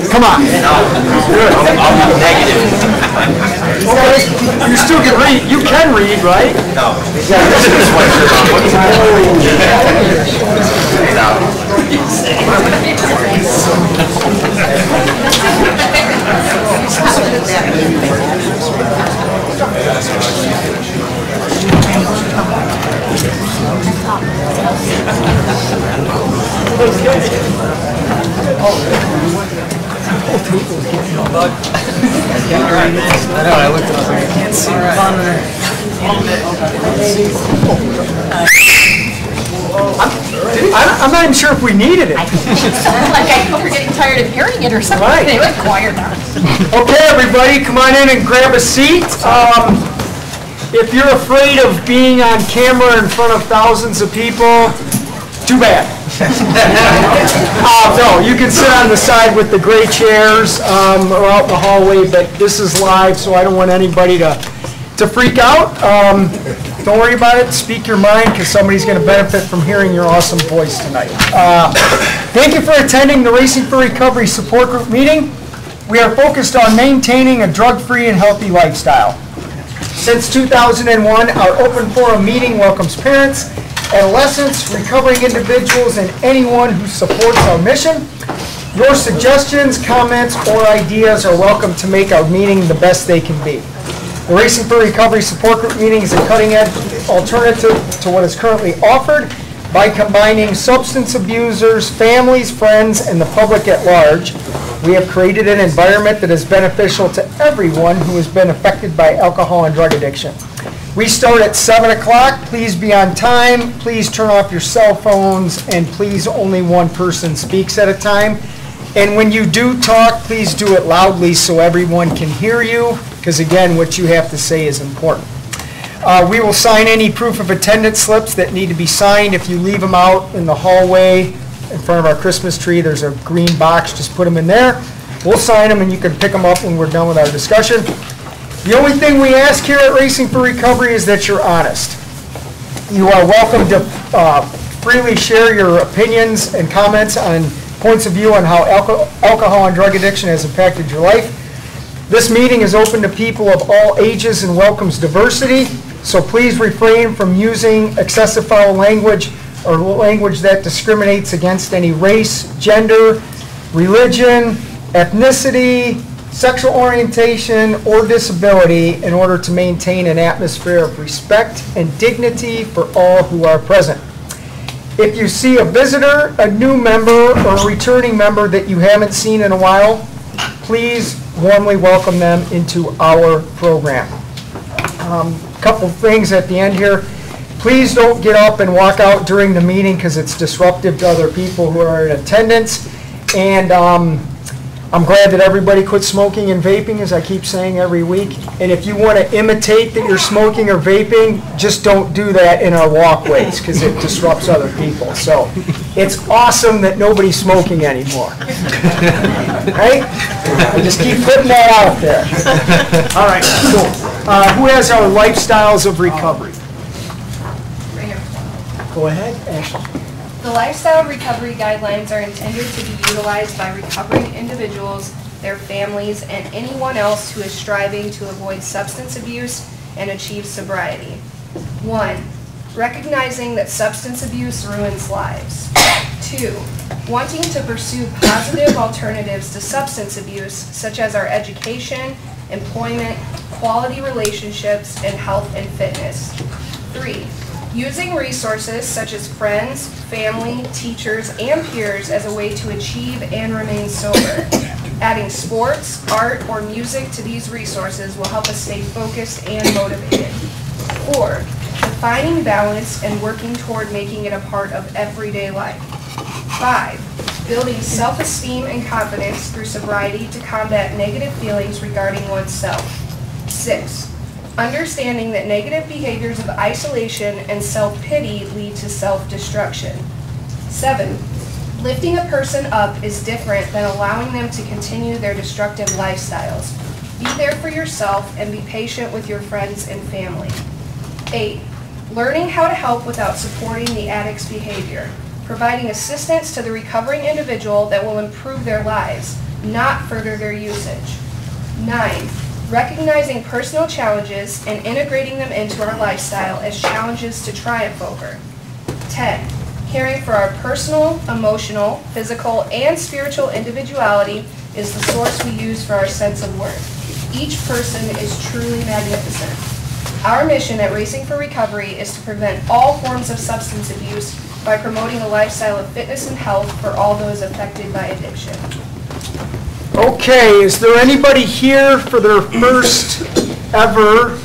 Come on. Good. I'll be negative. Okay. You still can read. You can read, right? No. I know, I looked it up. I can't see the monitor. I'm not even sure if we needed it. Like I hope you're getting tired of hearing it or something. Right. They went quiet now. Okay, everybody, come on in and grab a seat. If you're afraid of being on camera in front of thousands of people, too bad. No, you can sit on the side with the gray chairs or out in the hallway, but this is live, so I don't want anybody to freak out. Don't worry about it. Speak your mind, because somebody's going to benefit from hearing your awesome voice tonight. Thank you for attending the Racing for Recovery Support Group meeting. We are focused on maintaining a drug-free and healthy lifestyle. Since 2001, our open forum meeting welcomes parents, adolescents, recovering individuals, and anyone who supports our mission. Your suggestions, comments, or ideas are welcome to make our meeting the best they can be. The Racing for Recovery Support Group meeting is a cutting-edge alternative to what is currently offered by combining substance abusers, families, friends, and the public at large. We have created an environment that is beneficial to everyone who has been affected by alcohol and drug addiction. We start at 7 o'clock. Please be on time. Please turn off your cell phones, and please only one person speaks at a time. And when you do talk, please do it loudly so everyone can hear you, because again, what you have to say is important. We will sign any proof of attendance slips that need to be signed. If you leave them out in the hallway in front of our Christmas tree, there's a green box, just put them in there. We'll sign them and you can pick them up when we're done with our discussion. The only thing we ask here at Racing for Recovery is that you're honest. You are welcome to freely share your opinions and comments on points of view on how alcohol and drug addiction has impacted your life. This meeting is open to people of all ages and welcomes diversity, so please refrain from using excessive foul language or language that discriminates against any race, gender, religion, ethnicity, sexual orientation, or disability in order to maintain an atmosphere of respect and dignity for all who are present. If you see a visitor, a new member, or a returning member that you haven't seen in a while, please warmly welcome them into our program. Couple things at the end here. Please don't get up and walk out during the meeting because it's disruptive to other people who are in attendance. And I'm glad that everybody quit smoking and vaping, as I keep saying every week. And if you want to imitate that you're smoking or vaping, just don't do that in our walkways because it disrupts other people. So it's awesome that nobody's smoking anymore. Right? I just keep putting that out there. All right, cool. Who has our lifestyles of recovery? Right here. Go ahead, Ashley. The lifestyle recovery guidelines are intended to be utilized by recovering individuals, their families, and anyone else who is striving to avoid substance abuse and achieve sobriety. 1. Recognizing that substance abuse ruins lives. 2. Wanting to pursue positive alternatives to substance abuse, such as our education, employment, quality relationships, and health and fitness. 3. Using resources such as friends, family, teachers, and peers as a way to achieve and remain sober. Adding sports, art, or music to these resources will help us stay focused and motivated. 4. Defining balance and working toward making it a part of everyday life. 5. Building self-esteem and confidence through sobriety to combat negative feelings regarding oneself. 6. Understanding that negative behaviors of isolation and self-pity lead to self-destruction. 7. Lifting a person up is different than allowing them to continue their destructive lifestyles. Be there for yourself and be patient with your friends and family. 8. Learning how to help without supporting the addict's behavior. providing assistance to the recovering individual that will improve their lives, not further their usage. 9, recognizing personal challenges and integrating them into our lifestyle as challenges to triumph over. 10, caring for our personal, emotional, physical, and spiritual individuality is the source we use for our sense of worth. Each person is truly magnificent. Our mission at Racing for Recovery is to prevent all forms of substance abuse by promoting a lifestyle of fitness and health for all those affected by addiction. Okay, is there anybody here for their first ever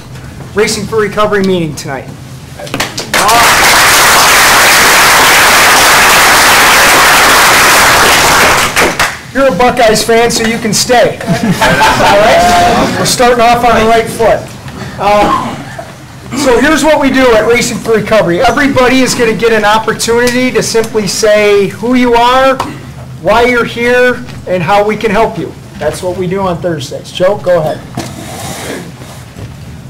Racing for Recovery meeting tonight? You're a Buckeyes fan, so you can stay. All right? We're starting off on the right foot. So here's what we do at Racing for Recovery. Everybody is going to get an opportunity to simply say who you are, why you're here, and how we can help you. That's what we do on Thursdays. Joe, go ahead.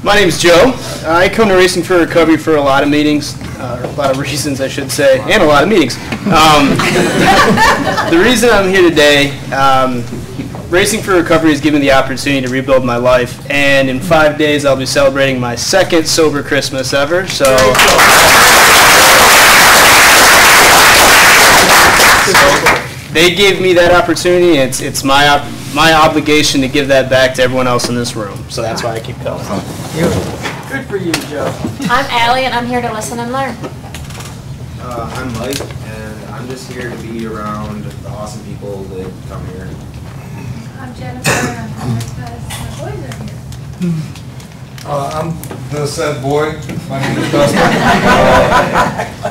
My name is Joe. I come to Racing for Recovery for a lot of meetings, a lot of reasons I should say, and a lot of meetings. The reason I'm here today, Racing for Recovery has given me the opportunity to rebuild my life, and in 5 days I'll be celebrating my second sober Christmas ever. So they gave me that opportunity, and it's my obligation to give that back to everyone else in this room. So that's why I keep coming. Good for you, Joe. I'm Allie, and I'm here to listen and learn. I'm Mike, and I'm just here to be around the awesome people that come here. I'm Jennifer, and I'm here because my boys are here. I'm the said boy. My name is Dustin.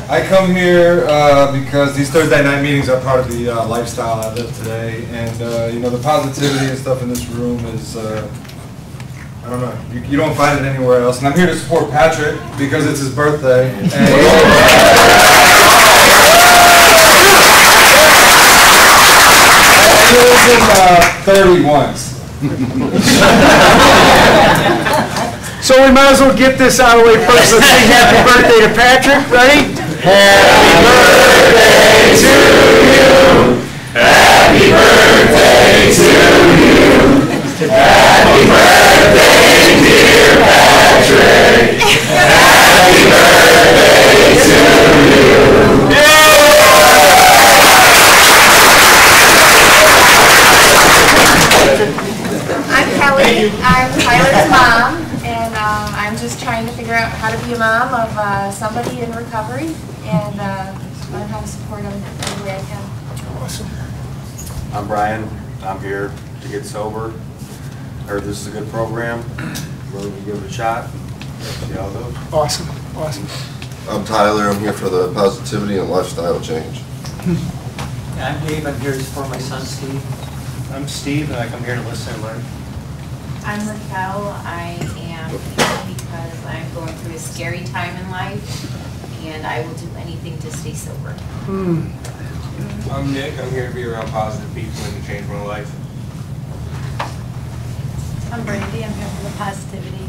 I come here because these Thursday night meetings are part of the lifestyle I live today, and you know, the positivity and stuff in this room is I don't know, you don't find it anywhere else. And I'm here to support Patrick because it's his birthday. And he was in 30 once. So we might as well get this out of the way first. Let's sing happy birthday to Patrick. Ready? Happy birthday to you. Happy birthday to you. Happy birthday, dear Patrick. Happy birthday to you. I'm Kelly. I'm Tyler's mom, and I'm just trying to figure out how to be a mom of somebody in recovery, and learn how to support them any way I can. Awesome. I'm Brian. I'm here to get sober. Heard this is a good program. Willing to give it a shot. See how it goes. Awesome. Awesome. I'm Tyler. I'm here for the positivity and lifestyle change. I'm Dave. I'm here to support my son, Steve. I'm Steve, and I come here to listen and learn. I'm Raquel. I am here because I'm going through a scary time in life, and I will do anything to stay sober. I'm Nick. I'm here to be around positive people and to change my life. I'm Brandy. I'm here for the positivity.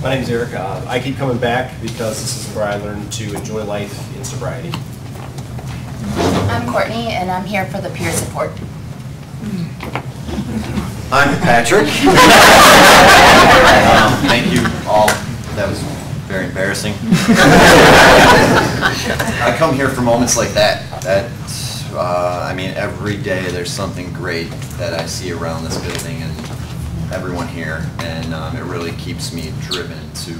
My name is Eric. I keep coming back because this is where I learned to enjoy life in sobriety. I'm Courtney, and I'm here for the peer support. I'm Patrick. Thank you all. That was very embarrassing. I come here for moments like that. I mean, every day there's something great that I see around this building and everyone here, and it really keeps me driven to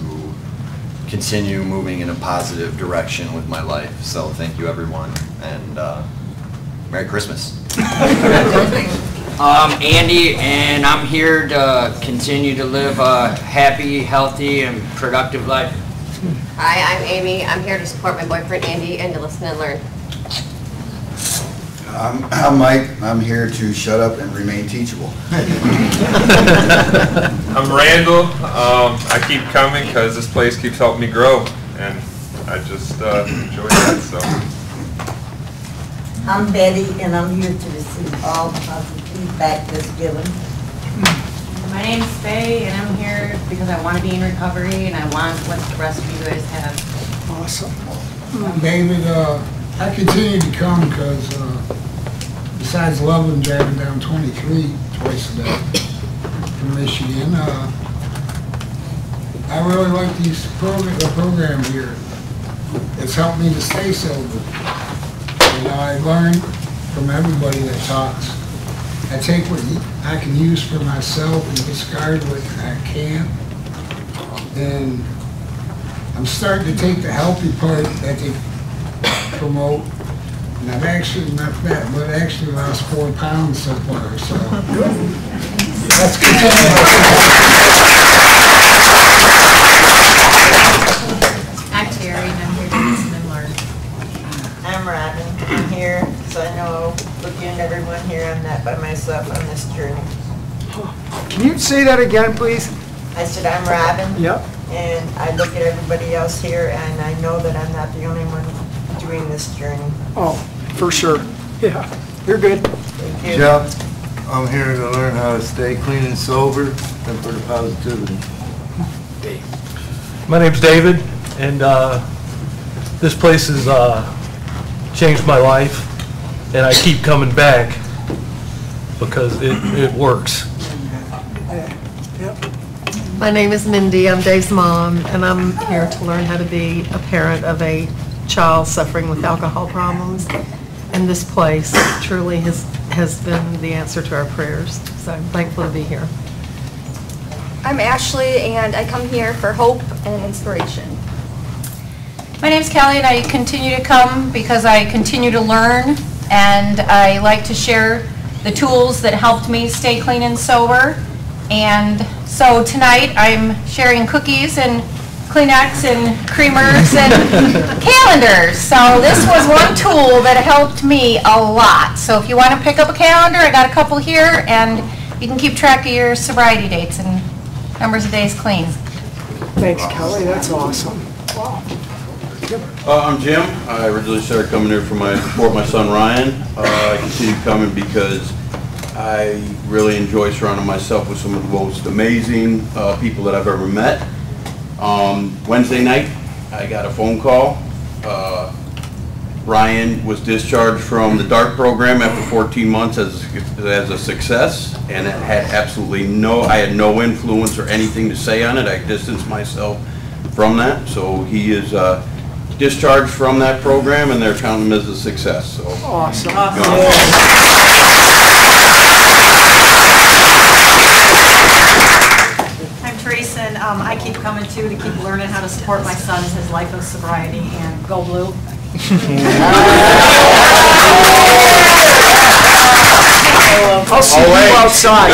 continue moving in a positive direction with my life. So thank you, everyone, and Merry Christmas. I'm Andy, and I'm here to continue to live a happy, healthy, and productive life. Hi, I'm Amy. I'm here to support my boyfriend Andy and to listen and learn. I'm Mike. I'm here to shut up and remain teachable. I'm Randall. I keep coming because this place keeps helping me grow, and I just enjoy that. So. I'm Betty, and I'm here to receive all positive feedback that's given. My name's Faye, and I'm here because I want to be in recovery, and I want what the rest of you guys have. Awesome. David, I continue to come because besides loving driving down 23 twice a day from Michigan, I really like the program here. It's helped me to stay sober. I learn from everybody that talks. I take what I can use for myself and discard what I can't. And I'm starting to take the healthy part that they promote. And I've actually, not that, but actually lost 4 pounds so far, so. That's good. I'm Terry, and I'm here to listen and learn. I'm Robin. I'm here, so I know, looking at everyone here, I'm not by myself on this journey. Can you say that again, please? I said, I'm Robin. Yep. And I look at everybody else here, and I know that I'm not the only one doing this journey. Oh, for sure. Yeah, you're good. Thank you. Jeff, I'm here to learn how to stay clean and sober and for the positivity. My name's David, and this place has changed my life, and I keep coming back because it works. My name is Mindy. I'm Dave's mom, and I'm here to learn how to be a parent of a child suffering with alcohol problems. And this place truly has been the answer to our prayers. So I'm thankful to be here. I'm Ashley, and I come here for hope and inspiration. My name's Kelly, and I continue to come because I continue to learn, and I like to share the tools that helped me stay clean and sober. And so tonight I'm sharing cookies and Kleenex and creamers and calendars. So this was one tool that helped me a lot. So if you want to pick up a calendar, I got a couple here, and you can keep track of your sobriety dates and numbers of days clean. Thanks, Kelly. That's awesome. Wow. I'm Jim. I originally started coming here for support my son Ryan. I continue coming because I really enjoy surrounding myself with some of the most amazing people that I've ever met. Wednesday night, I got a phone call. Ryan was discharged from the DART program after 14 months as a success, and it had I had no influence or anything to say on it. I distanced myself from that. So he is discharged from that program, and they're counting him as a success. So awesome. I'm Teresa, and I keep coming too to keep learning how to support my son in his life of sobriety, and go blue. I'll see you outside.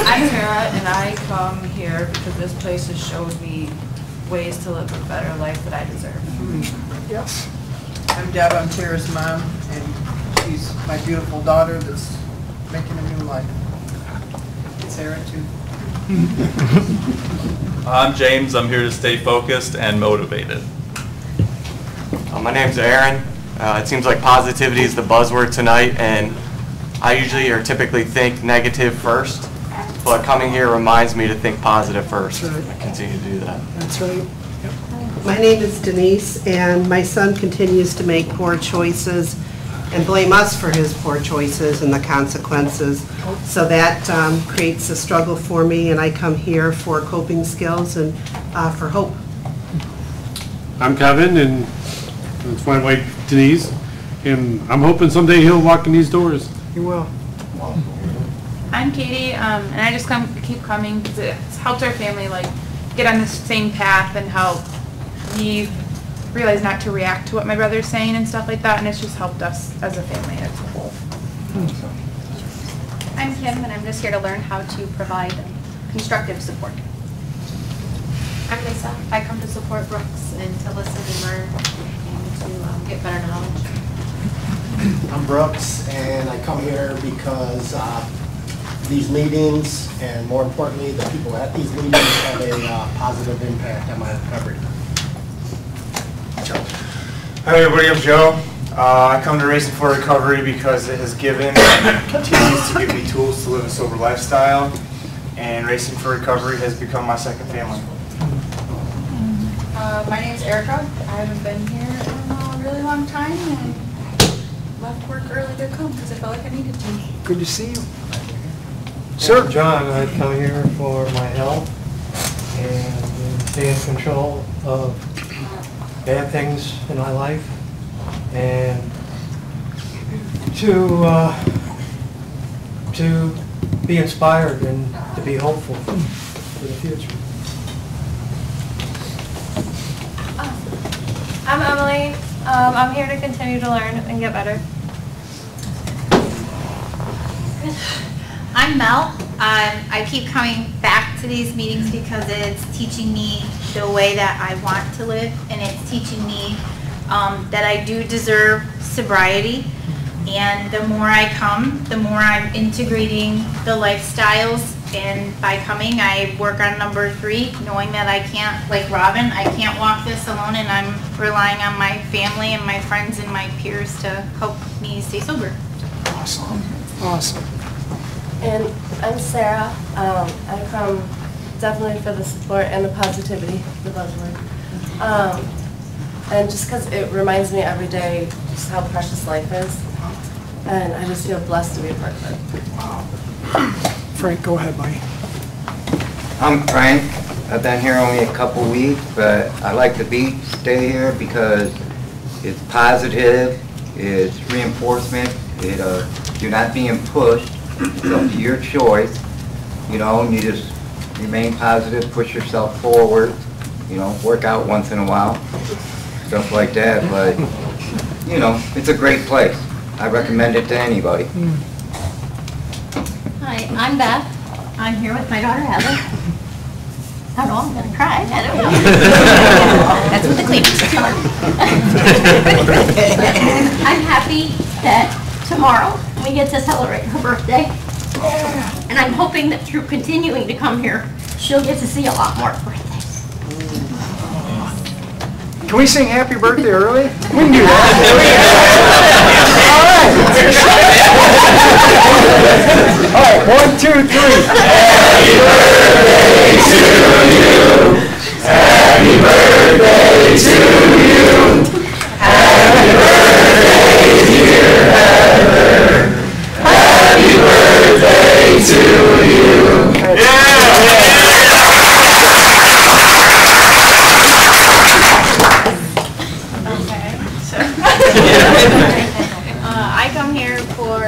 I'm Tara, and I come here because this place has showed me ways to live a better life that I deserve. Yes. I'm Deb, I'm Tara's mom, and she's my beautiful daughter that's making a new life. Sarah, too. I'm James. I'm here to stay focused and motivated. My name's Aaron. It seems like positivity is the buzzword tonight, and I usually or typically think negative first, but coming here reminds me to think positive first. That's right. I continue to do that. That's right. My name is Denise, and my son continues to make poor choices and blame us for his poor choices and the consequences. So that creates a struggle for me, and I come here for coping skills and for hope. I'm Kevin, and it's my wife Denise, and I'm hoping someday he'll walk in these doors. He will. I'm Katie, and I just keep coming because it's helped our family get on the same path and help me realize not to react to what my brother's saying and stuff like that, and it's just helped us as a family as a whole. I'm Kim, and I'm just here to learn how to provide constructive support. I'm Lisa. I come to support Brooks and to listen and learn and to get better knowledge. I'm Brooks, and I come here because these meetings, and more importantly, the people at these meetings have a positive impact on my recovery. Hi everybody, I'm Joe. I come to Racing for Recovery because it has given and continues to give me tools to live a sober lifestyle, and Racing for Recovery has become my second family. My name's Erica. I haven't been here in a really long time and left work early to come because I felt like I needed to. Good to see you. Sir? John, I come here for my health and to stay in control of bad things in my life and to be inspired and to be hopeful for the future. I'm Emily. I'm here to continue to learn and get better. I'm Mel. I keep coming back to these meetings because it's teaching me the way that I want to live, and it's teaching me that I do deserve sobriety. And the more I come, the more I'm integrating the lifestyles. And by coming, I work on number 3, knowing that I can't, like Robin, I can't walk this alone, and I'm relying on my family and my friends and my peers to help me stay sober. Awesome. Awesome. And I'm Sarah. I come definitely for the support and the positivity, the buzzword. And just because it reminds me every day just how precious life is. And I just feel blessed to be a part of it. Wow. Frank, go ahead, buddy. I'm Frank. I've been here only a couple weeks, but I like to stay here because it's positive, it's reinforcement, you're not being pushed, it's up to your choice, you know, and you just remain positive, push yourself forward, you know, work out once in a while, stuff like that, but, you know, it's a great place. I recommend it to anybody. Hi, I'm Beth. I'm here with my daughter Heather. I don't know, I'm gonna cry. I don't know. That's what the cleaners are doing. I'm happy that tomorrow we get to celebrate her birthday. And I'm hoping that through continuing to come here, she'll get to see a lot more birthdays. Can we sing happy birthday early? We can do that. All right, 1, 2, 3. Happy birthday to you. Happy birthday to you. Happy birthday, dear Heather. Happy birthday to you. Yeah. I come here for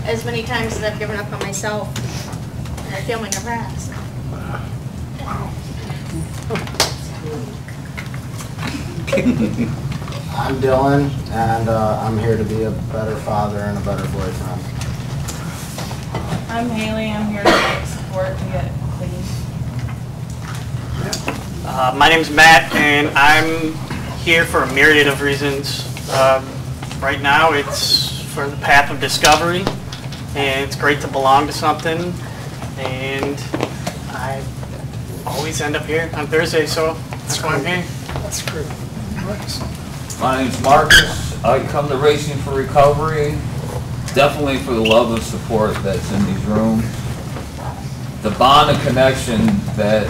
as many times as I've given up on myself, and I feel my never asked. I'm Dylan, and I'm here to be a better father and a better boyfriend. I'm Haley. I'm here to make support to get clean. My name's Matt, and I'm here for a myriad of reasons. Right now, it's for the path of discovery, and it's great to belong to something, and I always end up here on Thursday, so that's why I'm here. That's great. My name's Marcus. I come to Racing for Recovery, definitely for the love and support that's in these rooms. The bond of connection that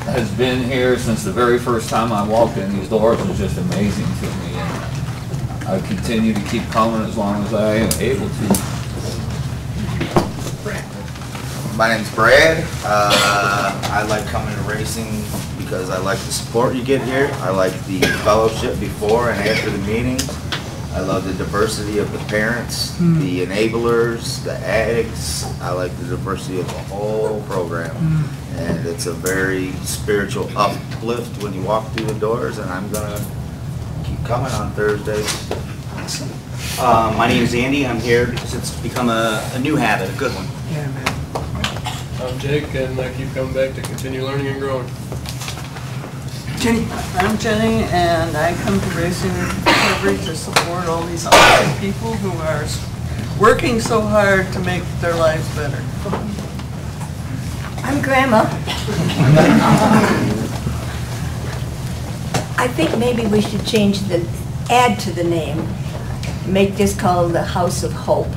has been here since the very first time I walked in these doors was just amazing to me. And I continue to keep coming as long as I am able to. My name's Brad. I like coming to racing because I like the support you get here. I like the fellowship before and after the meetings. I love the diversity of the parents, the enablers, the addicts. I like the diversity of the whole program. And it's a very spiritual uplift when you walk through the doors, and I'm going to keep coming on Thursdays. My name is Andy. I'm here because it's become a new habit, a good one. Yeah, man. I'm Jake, and I keep coming back to continue learning and growing. Jenny. I'm Jenny, and I come to Racing Recovery to support all these awesome people who are working so hard to make their lives better. I'm Grandma. I think maybe we should add to the name, make this called the House of Hope.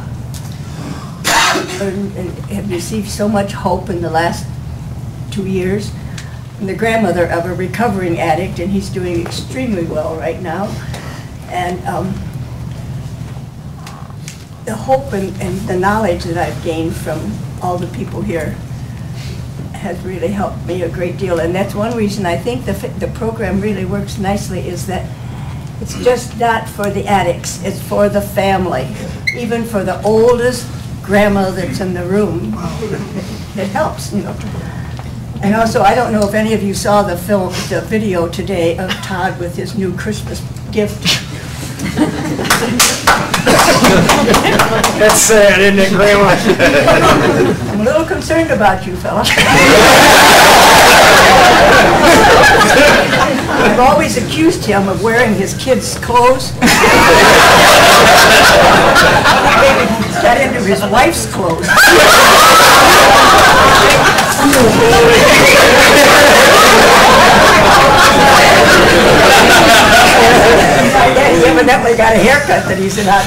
And have received so much hope in the last 2 years. the grandmother of a recovering addict, and he's doing extremely well right now. And the hope and the knowledge that I've gained from all the people here has really helped me a great deal. And that's one reason I think the program really works nicely, is that it's just not for the addicts, it's for the family. Even for the oldest grandma that's in the room, it helps, you know. And also, I don't know if any of you saw the video today of Todd with his new Christmas gift. That's sad, isn't it, Grandma? I'm a little concerned about you, fella. I've always accused him of wearing his kids' clothes. Maybe he's got into his wife's clothes. He evidently got a haircut that he's not.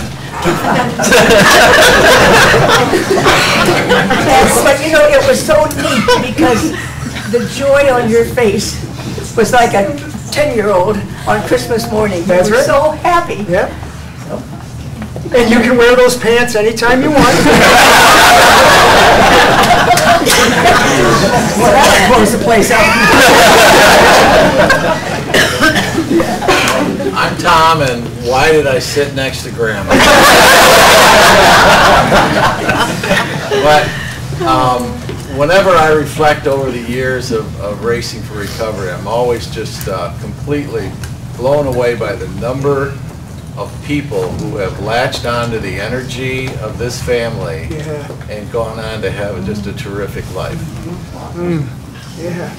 But you know, it was so neat because the joy on your face was like a 10-year-old on Christmas morning. That's You were right. so happy. Yep. And you can wear those pants anytime you want. Well, that'll close the place out. I'm Tom, and why did I sit next to Grandma? But whenever I reflect over the years of Racing for Recovery, I'm always just completely blown away by the number of people who have latched onto the energy of this family and gone on to have just a terrific life. Yeah.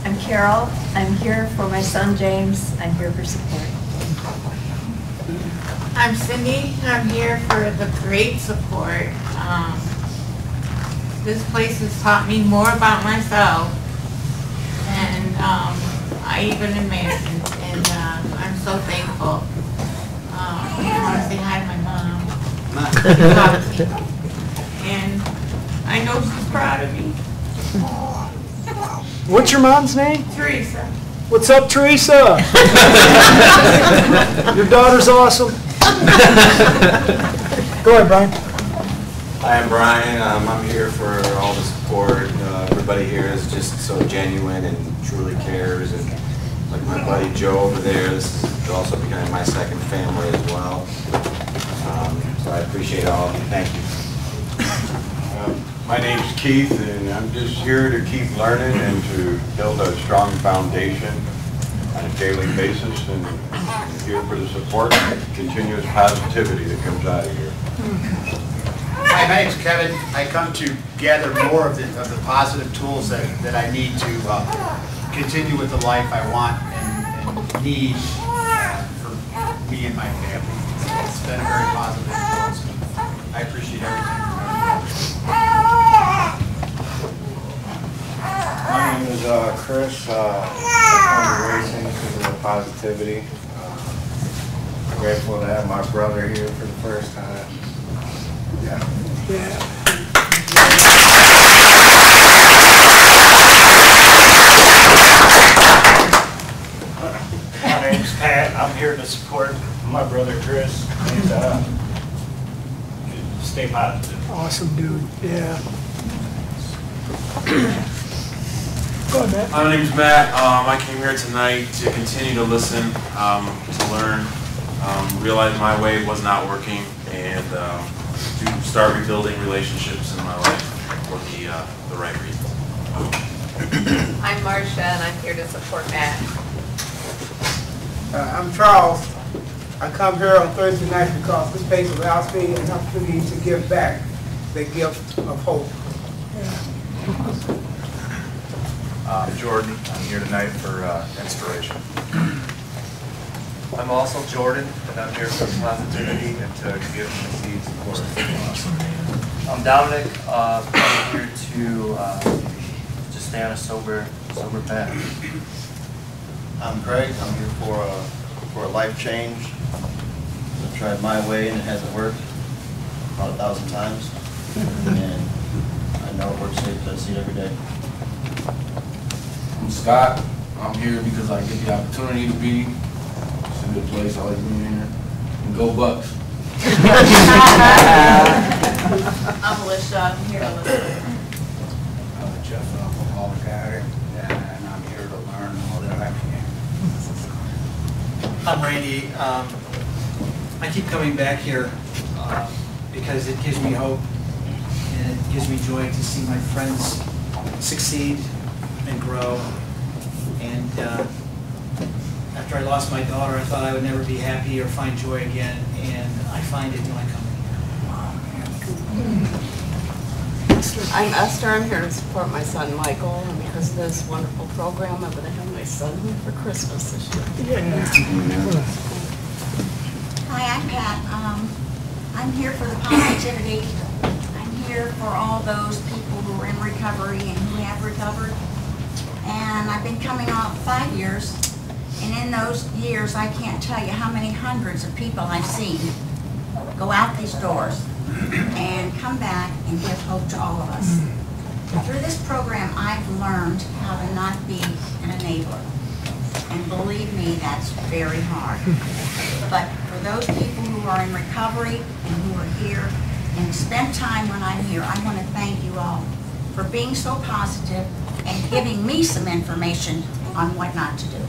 I'm Carol. I'm here for my son James. I'm here for support. I'm Cindy. I'm here for the great support. This place has taught me more about myself and I even imagined, and I'm so thankful. I want to say hi to my mom. And I know she's proud of me. What's your mom's name? Teresa. What's up, Teresa? Your daughter's awesome. Go ahead, Brian. Hi, I'm Brian. I'm here for all the support. Everybody here is just so genuine and truly cares. And like my buddy Joe over there, this is also becoming my second family as well. So I appreciate all of you. Thank you. My name's Keith, and I'm just here to keep learning and to build a strong foundation on a daily basis, and here for the support and continuous positivity that comes out of here. Hi, my name's Kevin. I come to gather more of the positive tools that I need to continue with the life I want and need for me and my family. It's been a very positive influence. I appreciate everything. My name is Chris. I come to racing because of the positivity. I'm grateful to have my brother here for the first time. Yeah. My name's Pat. I'm here to support my brother Chris and stay positive. Awesome, dude. Yeah. Go ahead, Matt. My name's Matt. I came here tonight to continue to listen, to learn, realize my way was not working, and to start rebuilding relationships in my life for the right reasons. I'm Marcia, and I'm here to support Matt. I'm Charles. I come here on Thursday night because this place allows me an opportunity to give back the gift of hope. Jordan, I'm here tonight for inspiration. I'm also Jordan, and I'm here for positivity and to give the seeds of course. I'm Dominic. I'm here to just stay on a sober path. I'm Craig. I'm here for a life change. I've tried my way and it hasn't worked about 1,000 times, and I know it works here because I see it every day. I'm Scott. I'm here because I get the opportunity to be. It's a good place. I like being here. And go Bucks. I'm Alicia, I'm here to listen. I'm Jeff, an alcoholic addict, and I'm here to learn all that I can. I'm Randy. I keep coming back here because it gives me hope and it gives me joy to see my friends succeed and grow. And after I lost my daughter, I thought I would never be happy or find joy again, and I find it when I come here. I'm Esther. I'm here to support my son Michael, and because of this wonderful program, I'm going to have my son here for Christmas this year. Hi, I'm Pat. I'm here for the positivity. I'm here for all those people who are in recovery and who have recovered. And I've been coming off 5 years, and in those years, I can't tell you how many hundreds of people I've seen go out these doors and come back and give hope to all of us. Through this program, I've learned how to not be an enabler. And believe me, that's very hard. But for those people who are in recovery and who are here and spend time when I'm here, I want to thank you all for being so positive and giving me some information on what not to do.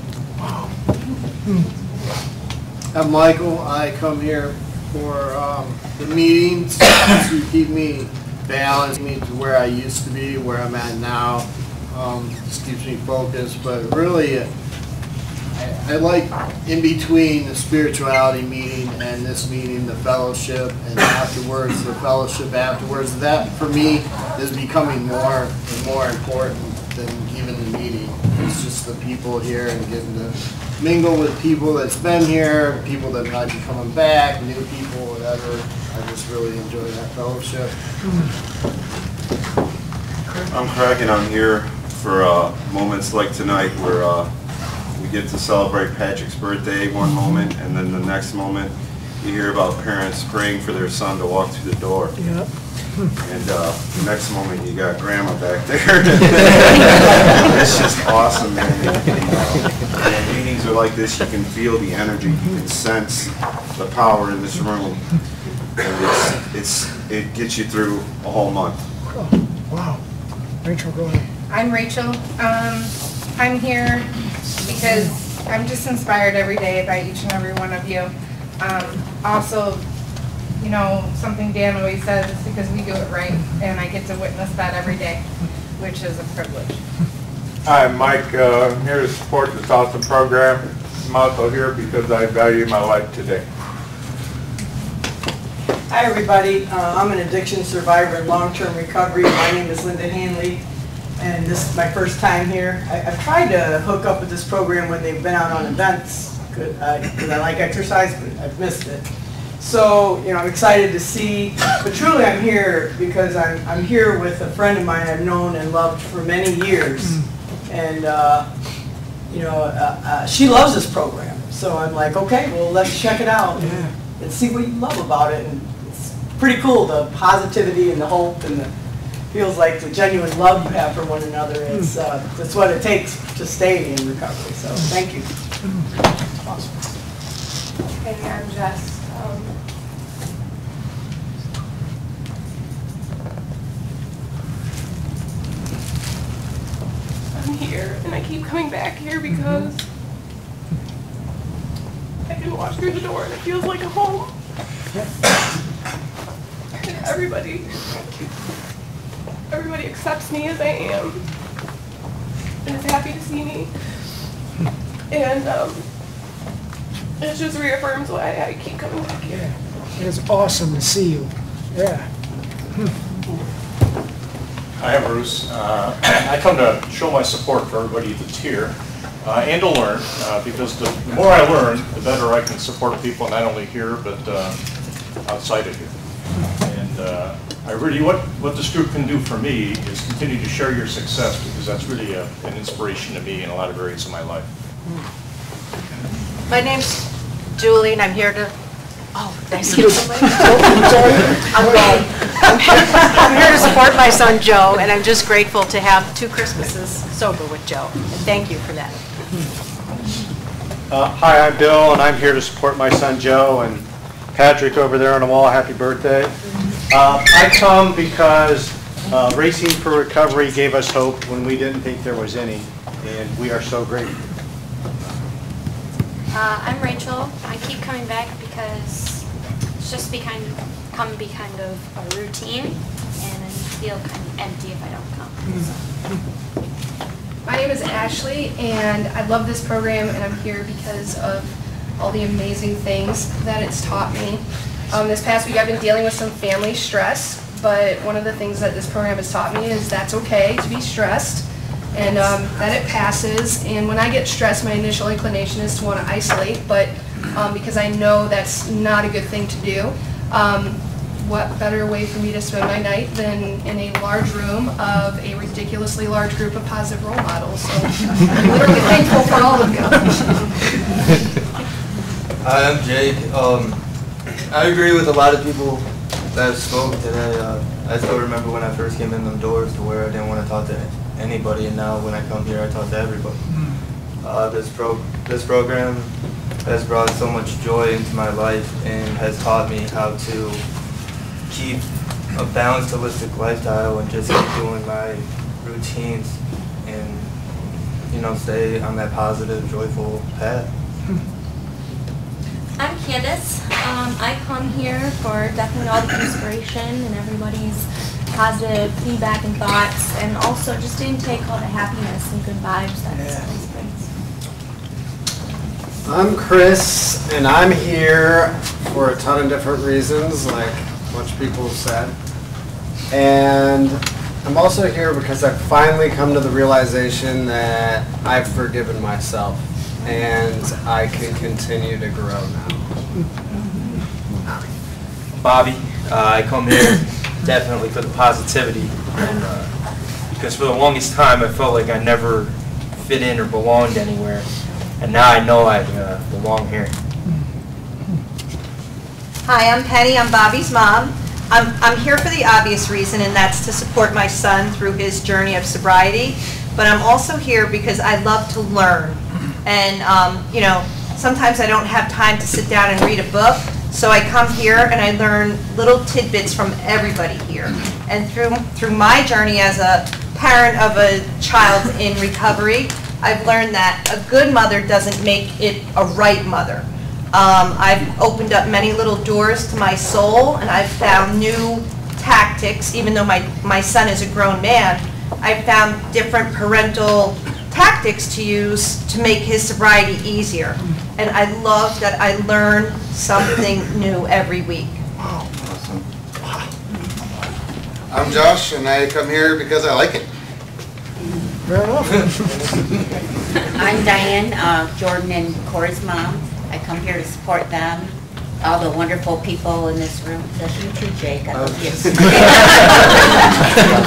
I'm Michael. I come here for the meetings to keep me balanced, me to where I used to be, where I'm at now. Just keeps me focused, but really I like in between the spirituality meeting and this meeting, the fellowship, and afterwards, the fellowship afterwards. That, for me, is becoming more and more important than even the meeting. It's just the people here and getting to mingle with people that's been here, people that might be coming back, new people, whatever. I just really enjoy that fellowship. I'm Craig, and I'm here for moments like tonight where we get to celebrate Patrick's birthday one moment, and then the next moment you hear about parents praying for their son to walk through the door. Yep. And the next moment you got grandma back there. It's just awesome, man. And meetings are like this, you can feel the energy, you can sense the power in this room. And it gets you through a whole month. Oh, wow. Rachel, go ahead. I'm Rachel. I'm here because I'm just inspired every day by each and every one of you. Also, you know, something Dan always says is because we do it right, and I get to witness that every day, which is a privilege. Hi, I'm Mike. I'm here to support this awesome program. I'm also here because I value my life today. Hi everybody, I'm an addiction survivor in long-term recovery. My name is Linda Hanley, and this is my first time here. I've tried to hook up with this program when they've been out on events, because I like exercise, but I've missed it. So, you know, I'm excited to see, but truly I'm here because I'm here with a friend of mine I've known and loved for many years. And, you know, she loves this program. So I'm like, okay, well, let's check it out and see what you love about it. And it's pretty cool, the positivity and the hope and the feels like the genuine love you have for one another. It's that's what it takes to stay in recovery. So thank you. Awesome. Hey, I'm Jess. I'm here, and I keep coming back here because I can walk through the door and it feels like a home. And everybody accepts me as I am and is happy to see me. And it just reaffirms why I keep coming back here. It is awesome to see you. Yeah. Hi, I'm Bruce. I come to show my support for everybody that's here and to learn, because the more I learn, the better I can support people not only here but outside of here. And I really, what this group can do for me is continue to share your success, because that's really an inspiration to me in a lot of areas of my life. My name's Julie, and I'm here to, oh, did I skip somebody? I'm going. I'm here to support my son Joe, and I'm just grateful to have 2 Christmases sober with Joe. And thank you for that. Hi, I'm Bill, and I'm here to support my son Joe, and Patrick over there on the wall, happy birthday. I come because Racing for Recovery gave us hope when we didn't think there was any, and we are so grateful. I'm Rachel. I keep coming back because it's just become kind of a routine, and I feel kind of empty if I don't come. My name is Ashley, and I love this program, and I'm here because of all the amazing things that it's taught me. This past week I've been dealing with some family stress, but one of the things that this program has taught me is that's okay to be stressed, and that it passes. And when I get stressed, my initial inclination is to want to isolate, but because I know that's not a good thing to do, what better way for me to spend my night than in a large room of a ridiculously large group of positive role models. So I'm literally thankful for all of you. Hi, I'm Jake. I agree with a lot of people that spoke today. I still remember when I first came in them doors to where I didn't want to talk to anybody, and now when I come here, I talk to everybody. This program has brought so much joy into my life and has taught me how to keep a balanced, holistic lifestyle and just keep doing my routines and, you know, stay on that positive, joyful path. I'm Candace. I come here for definitely all the inspiration and everybody's positive feedback and thoughts, and also just to intake all the happiness and good vibes that this place brings. I'm Chris, and I'm here for a ton of different reasons, like a bunch of people have said. And I'm also here because I've finally come to the realization that I've forgiven myself, and I can continue to grow now. Bobby, I come here definitely for the positivity, and because for the longest time I felt like I never fit in or belonged anywhere, and now I know I belong here. Hi, I'm Penny. I'm Bobby's mom. I'm here for the obvious reason, and that's to support my son through his journey of sobriety. But I'm also here because I love to learn, and you know, sometimes I don't have time to sit down and read a book. So I come here and I learn little tidbits from everybody here. And through my journey as a parent of a child in recovery, I've learned that a good mother doesn't make it a right mother. I've opened up many little doors to my soul, and I've found new tactics. Even though my son is a grown man, I've found different parental tactics to use to make his sobriety easier. And I love that I learn something new every week. Awesome. I'm Josh, and I come here because I like it. Fair enough. I'm Diane, Jordan and Corey's mom. I come here to support them, all the wonderful people in this room. That's you too, Jake. I love you.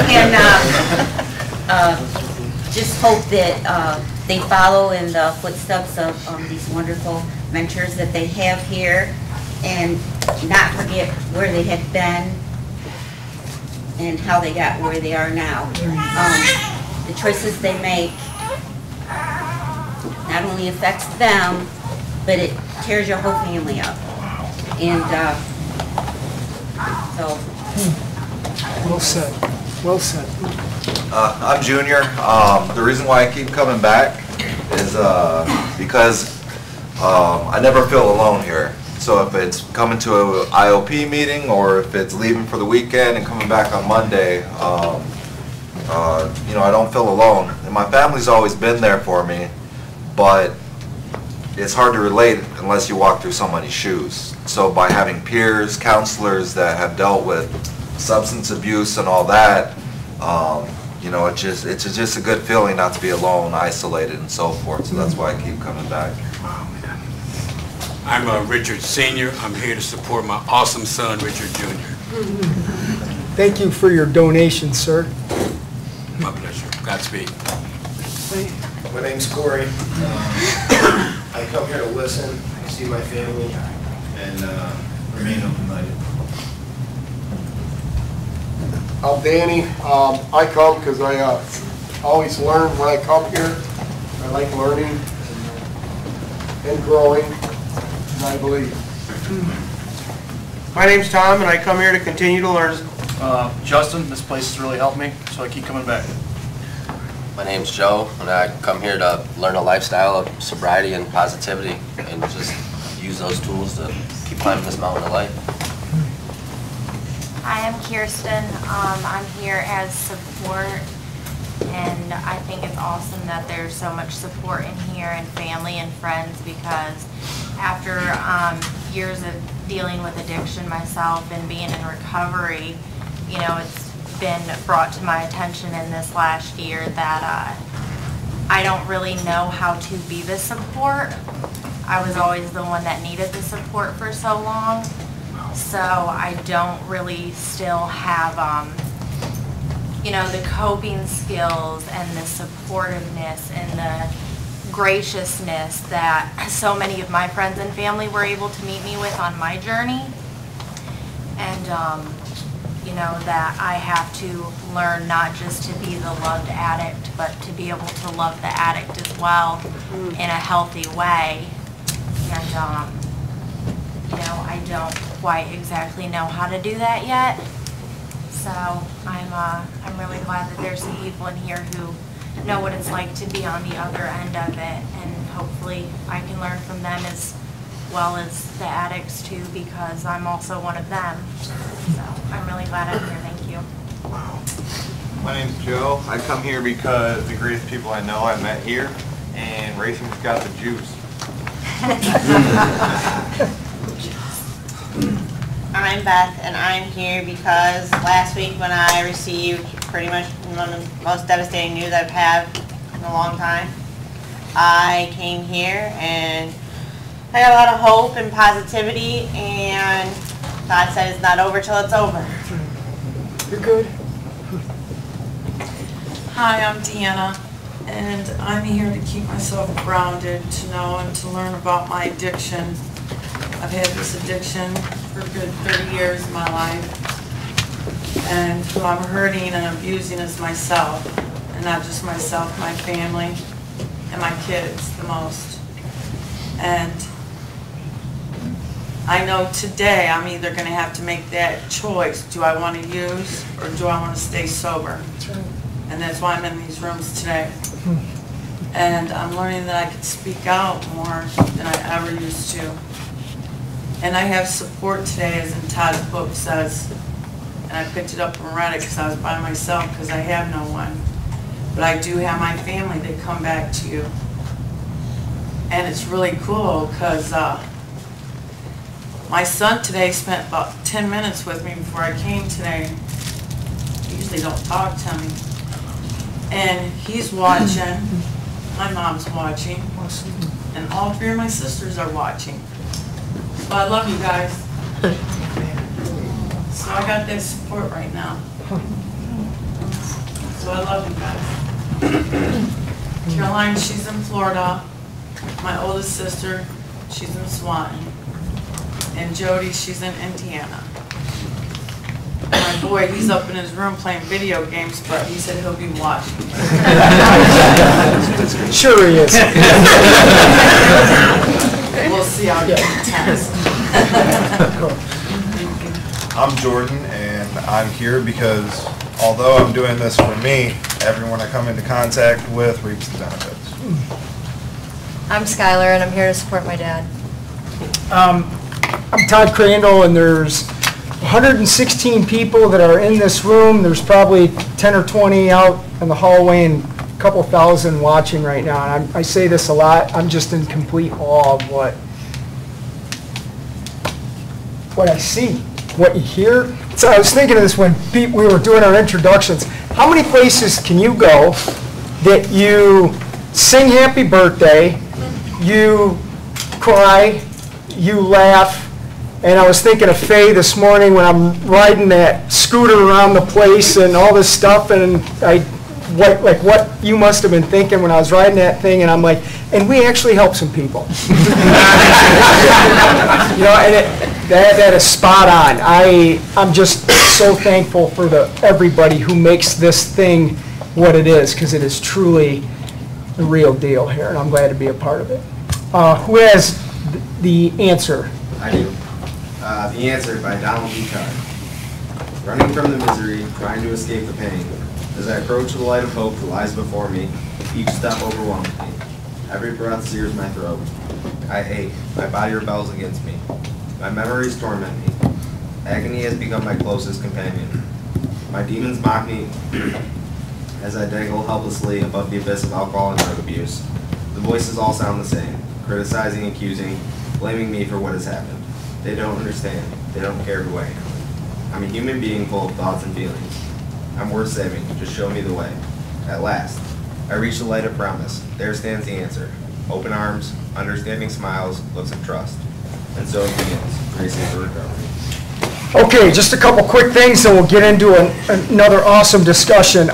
And just hope that they follow in the footsteps of these wonderful mentors that they have here, and not forget where they have been and how they got where they are now. The choices they make not only affects them, but it tears your whole family up. And so. Well said. Well said. I'm Junior. The reason why I keep coming back is because I never feel alone here. So if it's coming to an IOP meeting, or if it's leaving for the weekend and coming back on Monday, you know, I don't feel alone. And my family's always been there for me, but it's hard to relate unless you walk through somebody's shoes. So by having peers, counselors that have dealt with substance abuse and all that, you know, it's just a good feeling not to be alone, isolated, and so forth. So that's why I keep coming back. I'm Richard Sr. I'm here to support my awesome son, Richard Jr. Thank you for your donation, sir. My pleasure. Godspeed. My name's Corey. I come here to listen, see my family, and remain open-minded. I'm Danny. I come because I always learn when I come here. I like learning and growing, and I believe. My name's Tom, and I come here to continue to learn. Justin, this place has really helped me, so I keep coming back. My name's Joe, and I come here to learn a lifestyle of sobriety and positivity, and just use those tools to keep climbing this mountain of life. Hi, I'm Kirsten. I'm here as support, and I think it's awesome that there's so much support in here and family and friends, because after years of dealing with addiction myself and being in recovery, you know, it's been brought to my attention in this last year that I don't really know how to be the support. I was always the one that needed the support for so long. So I don't really still have, you know, the coping skills and the supportiveness and the graciousness that so many of my friends and family were able to meet me with on my journey. And, you know, that I have to learn not just to be the loved addict, but to be able to love the addict as well in a healthy way. And, you know, I don't quite exactly know how to do that yet. So I'm really glad that there's some people in here who know what it's like to be on the other end of it, and hopefully I can learn from them as well as the addicts too, because I'm also one of them. So I'm really glad I'm here. Thank you. My name's Joe. I come here because the greatest people I know I met here, and racing's got the juice. I'm Beth, and I'm here because last week when I received pretty much one of the most devastating news I've had in a long time, I came here and I got a lot of hope and positivity, and God said it's not over till it's over. You're good. Hi, I'm Deanna, and I'm here to keep myself grounded, to know and to learn about my addiction. I've had this addiction for a good 30 years of my life, and who I'm hurting and abusing is myself, and not just myself, my family and my kids the most. And I know today I'm either going to have to make that choice. Do I want to use, or do I want to stay sober? That's right. And that's why I'm in these rooms today. And I'm learning that I can speak out more than I ever used to. And I have support today, as in Todd's book says. And I picked it up and read it because I was by myself, because I have no one. But I do have my family that come back to you. And it's really cool because my son today spent about 10 minutes with me before I came today. He usually don't talk to me. And he's watching. My mom's watching. And all three of my sisters are watching. So I love you guys. So I got that support right now. So I love you guys. Caroline, she's in Florida. My oldest sister, she's in Swanton. And Jody, she's in Indiana. My boy, he's up in his room playing video games, but he said he'll be watching. Sure he is. We'll see how it gets. I'm Jordan, and I'm here because although I'm doing this for me, everyone I come into contact with reaps the benefits. I'm Skylar, and I'm here to support my dad. I'm Todd Crandall, and there's 116 people that are in this room. There's probably 10 or 20 out in the hallway and a couple thousand watching right now. And I say this a lot. I'm just in complete awe of what I see, what you hear. So I was thinking of this when we were doing our introductions. How many places can you go that you sing happy birthday, you cry, you laugh? And I was thinking of Faye this morning when I'm riding that scooter around the place and all this stuff, and I what you must have been thinking when I was riding that thing, and I'm like, and we actually help some people. You know, and that is spot on. I'm just so thankful for everybody who makes this thing what it is, because it is truly the real deal here, and I'm glad to be a part of it. Who has the answer? I do. The Answer by Donald D. Carr. Running from the misery, trying to escape the pain. As I approach the light of hope that lies before me, each step overwhelms me. Every breath sears my throat. I ache. My body rebels against me. My memories torment me. Agony has become my closest companion. My demons mock me as I dangle helplessly above the abyss of alcohol and drug abuse. The voices all sound the same, criticizing, accusing, blaming me for what has happened. They don't understand. They don't care who I am. I'm a human being full of thoughts and feelings. I'm worth saving. Just show me the way. At last, I reach the light of promise. There stands the answer. Open arms, understanding smiles, looks of trust. And so it begins. Racing for recovery. Okay, just a couple quick things, and we'll get into another awesome discussion.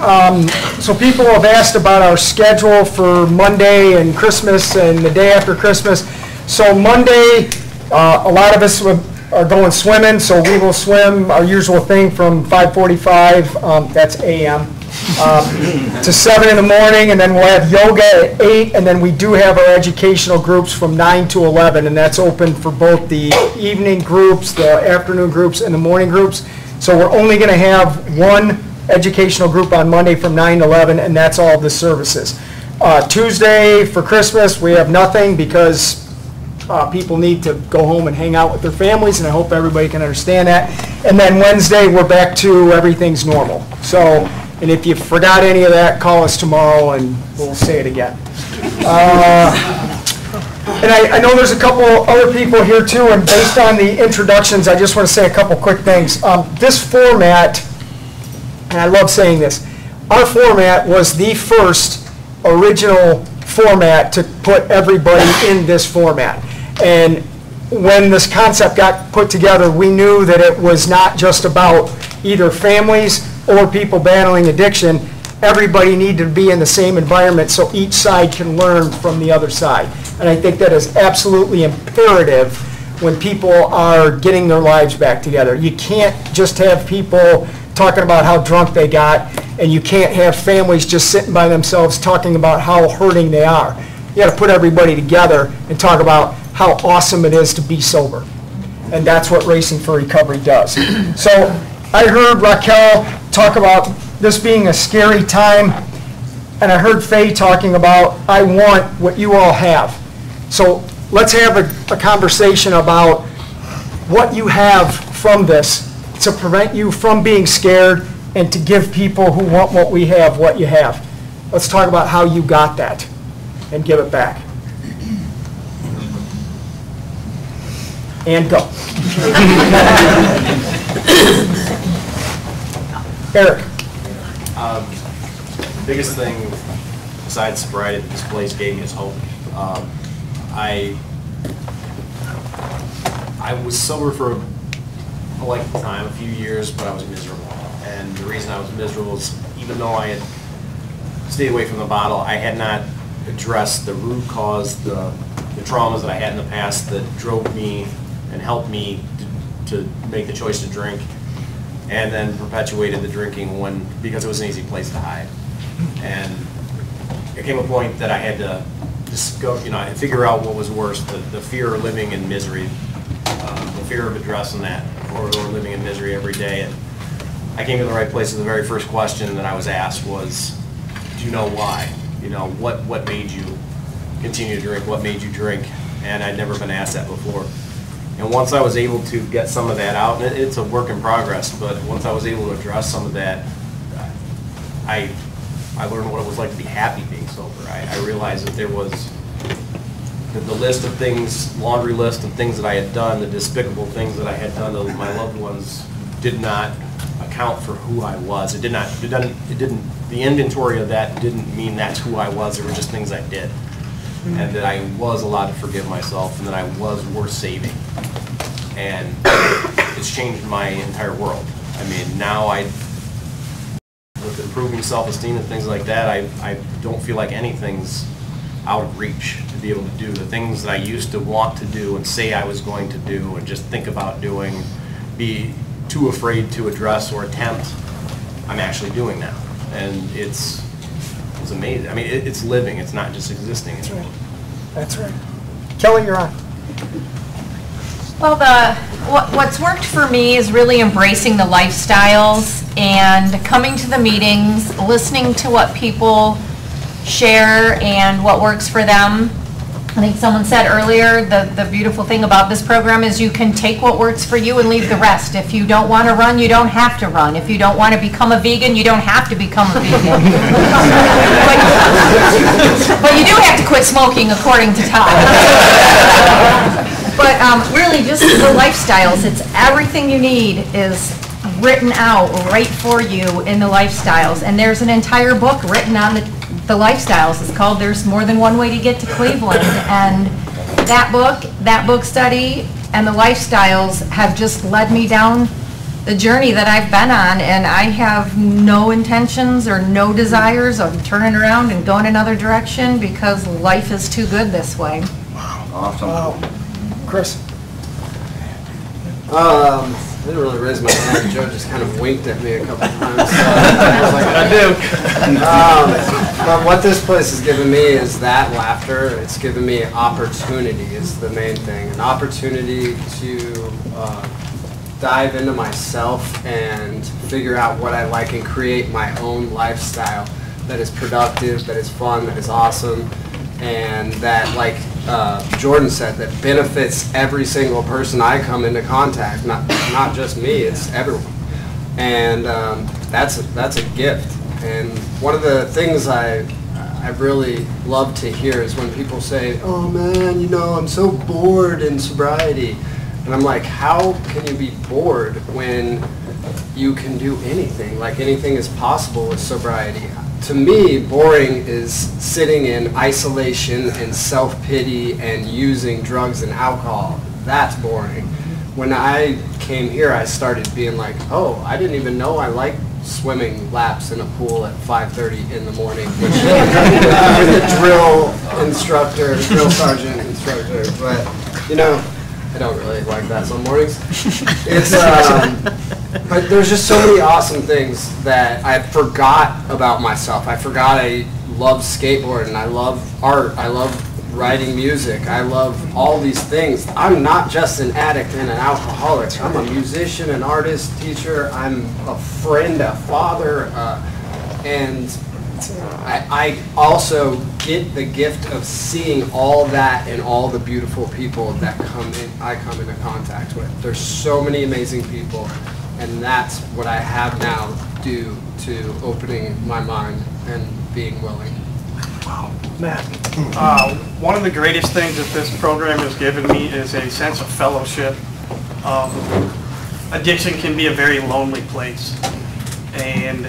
So people have asked about our schedule for Monday and Christmas and the day after Christmas. So Monday, a lot of us are going swimming, so we will swim our usual thing from 5:45, that's a.m., to 7 in the morning, and then we'll have yoga at 8, and then we do have our educational groups from 9 to 11, and that's open for both the evening groups, the afternoon groups, and the morning groups. So we're only going to have one educational group on Monday from 9 to 11, and that's all the services. Tuesday for Christmas, we have nothing because people need to go home and hang out with their families, and I hope everybody can understand that. And then Wednesday, we're back to everything's normal. So, and if you forgot any of that, call us tomorrow and we'll say it again. And I know there's a couple other people here too, and based on the introductions, I just want to say a couple quick things. This format, and I love saying this, our format was the first original format to put everybody in this format. And when this concept got put together, we knew that it was not just about either families or people battling addiction. Everybody needed to be in the same environment so each side can learn from the other side. And I think that is absolutely imperative when people are getting their lives back together. You can't just have people talking about how drunk they got, and you can't have families just sitting by themselves talking about how hurting they are. You got to put everybody together and talk about how awesome it is to be sober. And that's what Racing for Recovery does. So I heard Raquel talk about this being a scary time, and I heard Faye talking about, I want what you all have. So let's have a conversation about what you have from this to prevent you from being scared and to give people who want what we have what you have. Let's talk about how you got that and give it back. And go. Eric. The biggest thing besides sobriety that this place gave me is hope. I was sober for a length of time, a few years, but I was miserable. And the reason I was miserable is even though I had stayed away from the bottle, I had not addressed the root cause, the traumas that I had in the past that drove me and helped me to make the choice to drink, and then perpetuated the drinking because it was an easy place to hide. And there came a point that I had to just go, figure out what was worse, the fear of living in misery, the fear of addressing that, or living in misery every day. And I came to the right place, and the very first question that I was asked was, do you know why? What made you continue to drink? What made you drink? And I'd never been asked that before. And once I was able to get some of that out, and it's a work in progress, but once I was able to address some of that, I learned what it was like to be happy being sober. I realized that there was the list of things, laundry list of things that I had done, the despicable things that I had done to my loved ones did not account for who I was. It didn't, the inventory of that didn't mean that's who I was. There were just things I did. And that I was allowed to forgive myself, and that I was worth saving. And it's changed my entire world. I mean, now I look at improving self-esteem and things like that, I don't feel like anything's out of reach to be able to do the things that I used to want to do and say I was going to do and just think about doing, be too afraid to address or attempt. I'm actually doing now, and it's amazing. I mean, it's living. It's not just existing. That's right. That's right. Kelly, you're on. Well, what's worked for me is really embracing the lifestyles and coming to the meetings, listening to what people share and what works for them. I think someone said earlier, the beautiful thing about this program is you can take what works for you and leave the rest. If you don't want to run, you don't have to run. If you don't want to become a vegan, you don't have to become a vegan. But you do have to quit smoking according to Todd. But really just the lifestyles, it's everything you need is written out right for you in the lifestyles. And there's an entire book written on the lifestyles. It's called There's More Than One Way to Get to Cleveland. And that book study, and the lifestyles have just led me down the journey that I've been on, and I have no intentions or no desires of turning around and going another direction because life is too good this way. Awesome. Wow. Chris? I didn't really raise my hand. Joe just kind of winked at me a couple times. So I was like, I do. But what this place has given me is that laughter. It's given me opportunity is the main thing. An opportunity to dive into myself and figure out what I like and create my own lifestyle that is productive, that is fun, that is awesome, and that, like Jordan said, that benefits every single person I come into contact, not just me, it's everyone. And that's a gift. And one of the things I really love to hear is when people say, oh man, you know, I'm so bored in sobriety. And I'm like, how can you be bored when you can do anything? Like anything is possible with sobriety. To me, boring is sitting in isolation and self-pity and using drugs and alcohol. That's boring. When I came here, I started being like, oh, I didn't even know I liked swimming laps in a pool at 5:30 in the morning with the drill instructor, drill sergeant instructor. But, you know, I don't really like that some mornings. It's, but there's just so many awesome things that I forgot about myself. I forgot I love skateboarding, I love art, I love writing music, I love all these things. I'm not just an addict and an alcoholic. I'm a musician, an artist, teacher, I'm a friend, a father, and I also get the gift of seeing all that and all the beautiful people that I come into contact with. There's so many amazing people, and that's what I have now due to opening my mind and being willing. Wow. Matt? One of the greatest things that this program has given me is a sense of fellowship. Addiction can be a very lonely place, and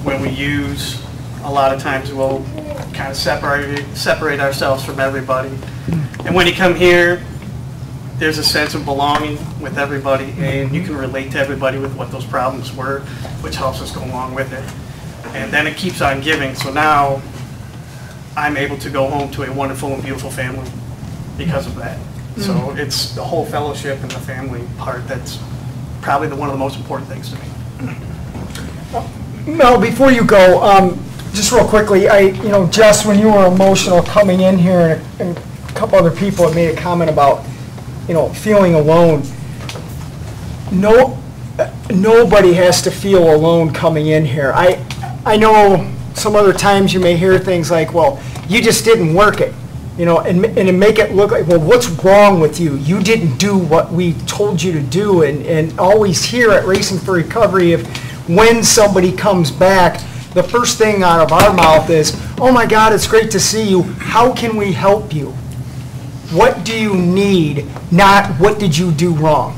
when we use, a lot of times we'll kind of separate ourselves from everybody. And when you come here, there's a sense of belonging with everybody, and you can relate to everybody with what those problems were, which helps us go along with it. And then it keeps on giving, so now I'm able to go home to a wonderful and beautiful family because of that. So it's the whole fellowship and the family part that's probably one of the most important things to me. Mel, before you go, just real quickly, Jess, when you were emotional coming in here, and a couple other people have made a comment about, feeling alone. Nobody has to feel alone coming in here. I know some other times you may hear things like, well, you just didn't work it, and make it look like, well, what's wrong with you? You didn't do what we told you to do, and always here at Racing for Recovery, when somebody comes back, the first thing out of our mouth is, oh my God, it's great to see you. How can we help you? What do you need? Not what did you do wrong?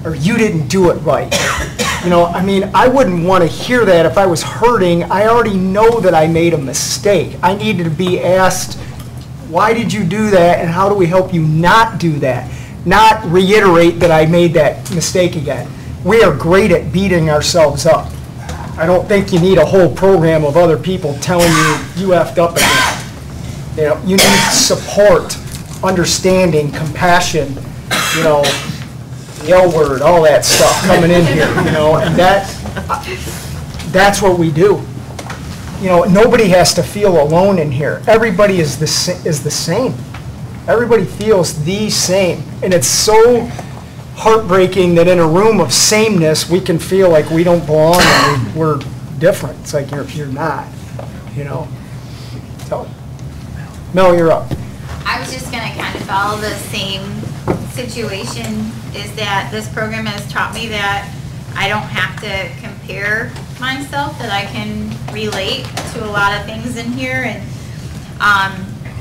Or you didn't do it right. I wouldn't want to hear that if I was hurting. I already know that I made a mistake. I needed to be asked, why did you do that, and how do we help you not do that? Not reiterate that I made that mistake again. We are great at beating ourselves up. I don't think you need a whole program of other people telling you effed up again. You know, you need support, understanding, compassion, you know, the L word, all that stuff coming in here, you know, and that's what we do. You know, nobody has to feel alone in here. Everybody is the same. Everybody feels the same. And it's so heartbreaking that in a room of sameness, we can feel like we don't belong and we're different. It's like you're not, you know. So, Mel, you're up. I was just going to kind of follow the same situation, is that this program has taught me that I don't have to compare myself, that I can relate to a lot of things in here. And,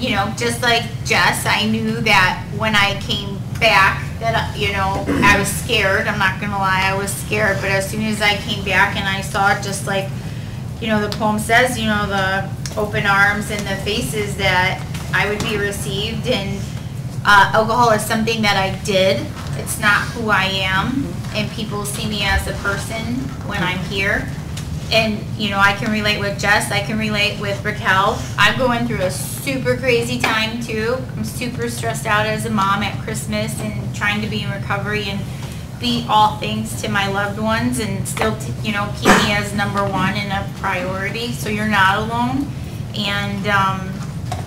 you know, just like Jess, I knew that when I came back that, you know, I was scared. I'm not going to lie, I was scared. But as soon as I came back and I saw, just like, you know, the poem says, you know, the open arms and the faces, that I would be received. And alcohol is something that I did. It's not who I am. And people see me as a person when I'm here. And, you know, I can relate with Jess. I can relate with Raquel. I'm going through a super crazy time, too. I'm super stressed out as a mom at Christmas and trying to be in recovery and be all things to my loved ones and still, you know, keep me as #1 and a priority. So you're not alone. And,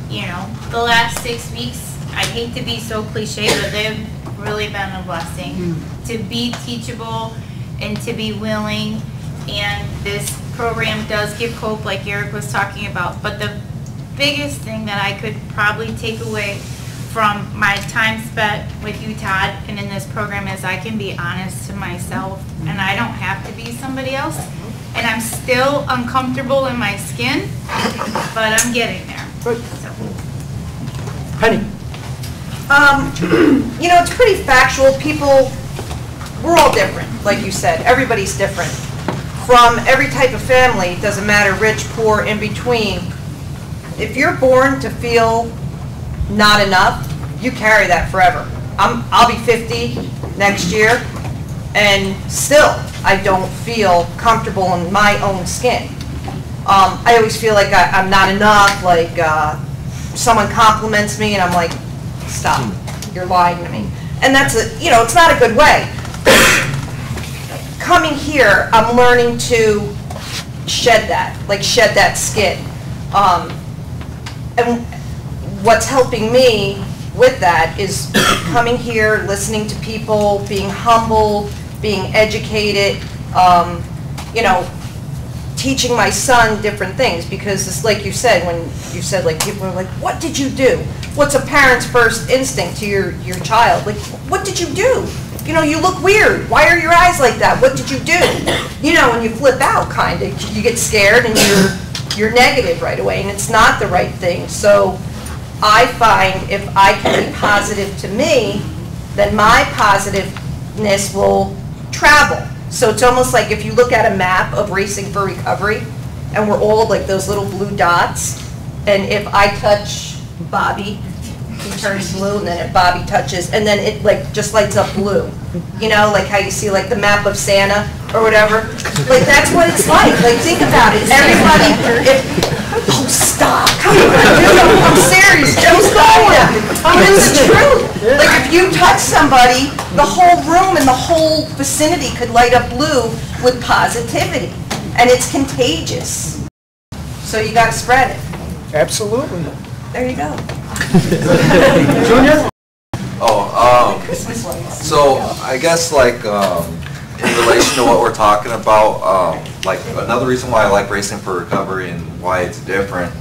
you know, the last 6 weeks, I hate to be so cliche, but they've really been a blessing. To be teachable and to be willing. And this program does give hope, like Eric was talking about. But the biggest thing that I could probably take away from my time spent with you, Todd, and in this program is I can be honest to myself, and I don't have to be somebody else. And I'm still uncomfortable in my skin, but I'm getting there. Good. Penny. You know, it's pretty factual. People, we're all different, like you said. Everybody's different. From every type of family, it doesn't matter, rich, poor, in between. If you're born to feel not enough, you carry that forever. I'll be 50 next year, and still I don't feel comfortable in my own skin. I always feel like I'm not enough, like someone compliments me and I'm like, stop, you're lying to me. And that's, you know, it's not a good way. Coming here, I'm learning to shed that skin. And what's helping me with that is coming here, listening to people, being humble, being educated, you know, teaching my son different things, because it's like you said, when you said, like, people are like, what did you do? What's a parent's first instinct to your child? Like, what did you do? You know, you look weird. Why are your eyes like that? What did you do? You know, when you flip out, kind of, you get scared and you're negative right away, and it's not the right thing. So I find if I can be positive to me, then my positiveness will travel. So it's almost like if you look at a map of Racing for Recovery, and we're all like those little blue dots, and if I touch Bobby, he turns blue, and then if Bobby touches, and then it like just lights up blue. You know, like how you see like the map of Santa or whatever. Like that's what it's like. Like think about it. Everybody, oh stop, come on, I'm serious. Joe's going. But it's the truth. Like if you touch somebody, the whole room and the whole vicinity could light up blue with positivity, and it's contagious. So you got to spread it. Absolutely. There you go. Junior? So I guess like in relation to what we're talking about, like another reason why I like Racing for Recovery and why it's different,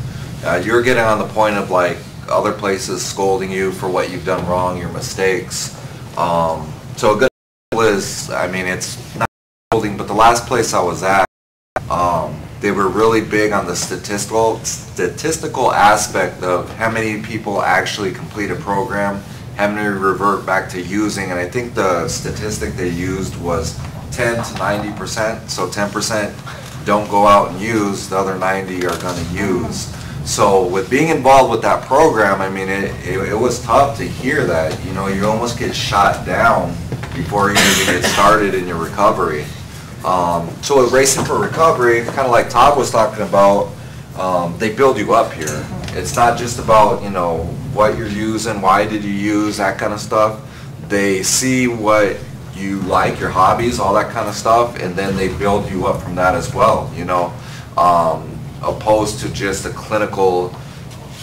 you're getting on the point of like other places scolding you for what you've done wrong, your mistakes. So a good example is, I mean, it's not scolding, but the last place I was at, they were really big on the statistical aspect of how many people actually complete a program, how many revert back to using, and I think the statistic they used was 10 to 90%, so 10% don't go out and use, the other 90 are going to use. So with being involved with that program, I mean, it was tough to hear that. You know, you almost get shot down before you even get started in your recovery. So with Racing for Recovery, kind of like Todd was talking about, they build you up here. It's not just about, you know, what you're using, why did you use, that kind of stuff. They see what you like, your hobbies, all that kind of stuff, and then they build you up from that as well, you know, opposed to just a clinical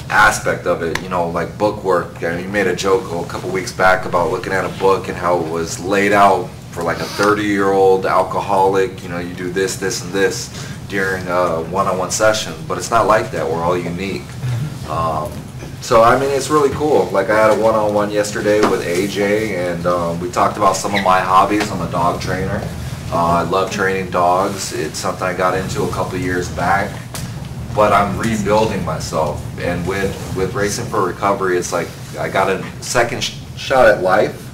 aspect of it, you know, like book work. I mean, you made a joke a couple weeks back about looking at a book and how it was laid out for like a 30-year-old alcoholic, you know, you do this, this, and this during a one-on-one session, but it's not like that. We're all unique. So, I mean, it's really cool. Like, I had a one-on-one yesterday with AJ, and we talked about some of my hobbies. I'm a dog trainer. I love training dogs. It's something I got into a couple years back, but I'm rebuilding myself. And with Racing for Recovery, it's like I got a second shot at life.